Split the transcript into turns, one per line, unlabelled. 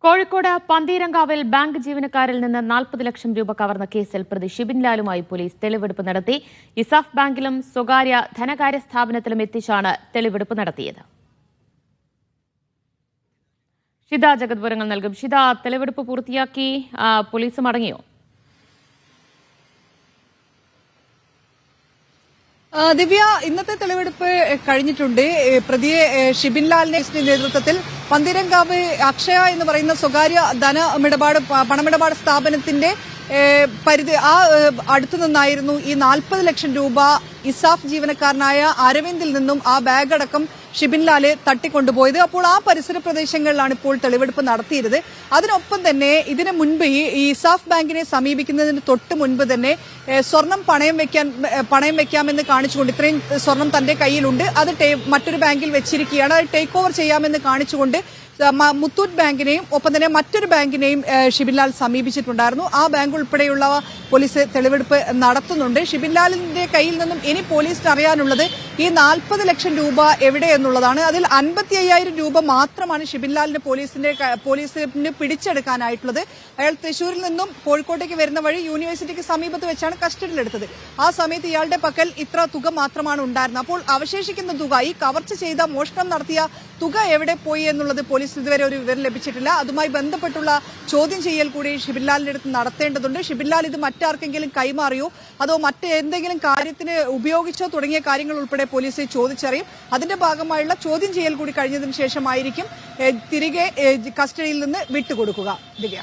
Kozhikode പന്തീരങ്കാവിൽ bank ജീവനക്കാരിൽ നിന്ന് 40 ലക്ഷം രൂപ കവർന്ന കേസിൽ പ്രതി ഷിബിൻ ലാലുമായി പോലീസ് തെളിവെടുപ്പ് നടത്തി. ഇസാഫ് ബാങ്കിലും സ്വകാര്യ ധനകാര്യ സ്ഥാപനത്തിലും എത്തിച്ചാണ് തെളിവെടുപ്പ് നടത്തിയത്. ഷിത ജഗത് വിവരങ്ങൾ നൽകും. ഷിത, തെളിവെടുപ്പ് പൂർത്തിയാക്കി പോലീസ് മടങ്ങിയോ?
ദിവ്യ, ഇന്നത്തെ തെളിവെടുപ്പ് കഴിഞ്ഞിട്ടുണ്ട്. പ്രതിയെ ഷിബിൻ ലാലിന്റെ നേതൃത്വത്തിൽ പന്തീരങ്കാവ് അക്ഷയ എന്ന് പറയുന്ന സ്വകാര്യ പണമിടപാട് സ്ഥാപനത്തിന്റെ അടുത്തു നിന്നായിരുന്നു ഈ 40 ലക്ഷം രൂപ ഇസാഫ് ജീവനക്കാരനായ അരവിന്ദിൽ നിന്നും ആ ബാഗ് അടക്കം ഷിബിൻ ലാല് തട്ടിക്കൊണ്ടുപോയത്. അപ്പോൾ ആ പരിസര പ്രദേശങ്ങളിലാണ് ഇപ്പോൾ തെളിവെടുപ്പ് നടത്തിയത്. അതിനൊപ്പം തന്നെ ഇതിനു മുൻപ് ഈ ഇസാഫ് ബാങ്കിനെ സമീപിക്കുന്നതിന് തൊട്ട് മുൻപ് തന്നെ സ്വർണം പണയം വെക്കാമെന്ന് കാണിച്ചുകൊണ്ട്, ഇത്രയും സ്വർണം തന്റെ കയ്യിലുണ്ട്, അത് മറ്റൊരു ബാങ്കിൽ വെച്ചിരിക്കുകയാണ്, അത് ടേക്ക് ഓവർ ചെയ്യാമെന്ന് കാണിച്ചുകൊണ്ട് മുത്തൂറ്റ് ബാങ്കിനെയും ഒപ്പം തന്നെ മറ്റൊരു ബാങ്കിനെയും ഷിബിൻ ലാൽ സമീപിച്ചിട്ടുണ്ടായിരുന്നു. ആ ബാങ്ക് ഉൾപ്പെടെയുള്ള പോലീസ് തെളിവെടുപ്പ് നടത്തുന്നുണ്ട്. ഷിബിൻ ലാലിന്റെ കയ്യിൽ നിന്നും ഇനി പോലീസിന് അറിയാനുള്ളത് ഈ 40 ലക്ഷം രൂപ എവിടെ എന്നുള്ളതാണ്. അതിൽ 55,000 രൂപ മാത്രമാണ് ഷിബിൻ ലാലിന് പോലീസിന് പിടിച്ചെടുക്കാനായിട്ടുള്ളത്. അയാൾ തൃശൂരിൽ നിന്നും കോഴിക്കോട്ടേക്ക് വരുന്ന വഴി യൂണിവേഴ്സിറ്റിക്ക് സമീപത്ത് വെച്ചാണ് കസ്റ്റഡിയിലെടുത്തത്. ആ സമയത്ത് ഇയാളുടെ പക്കൽ ഇത്ര തുക മാത്രമാണ് ഉണ്ടായിരുന്നത്. അപ്പോൾ അവശേഷിക്കുന്ന തുക, ഈ കവർച്ച ചെയ്ത, മോഷണം നടത്തിയ തുക എവിടെ പോയി എന്നുള്ളത് പോലീസ് ഇതുവരെ ഒരു വിവരം ലഭിച്ചിട്ടില്ല. അതുമായി ബന്ധപ്പെട്ടുള്ള ചോദ്യം ചെയ്യൽ കൂടി ഷിബിൻ ലാലിന്റെ അടുത്ത് നടത്തേണ്ടതുണ്ട്. ഷിബിൻ ലാൽ ഇത് മറ്റാർക്കെങ്കിലും കൈമാറിയോ അതോ മറ്റെന്തെങ്കിലും കാര്യത്തിന് ഉപയോഗിച്ചോ തുടങ്ങിയ കാര്യങ്ങൾ ഉൾപ്പെടെ പോലീസ് ചോദിച്ചറിയും. അതിന്റെ ഭാഗമായുള്ള ചോദ്യം ചെയ്യൽ കൂടി കഴിഞ്ഞതിന് ശേഷമായിരിക്കും തിരികെ കസ്റ്റഡിയിൽ നിന്ന് വിട്ടുകൊടുക്കുക. ദിവ്യ.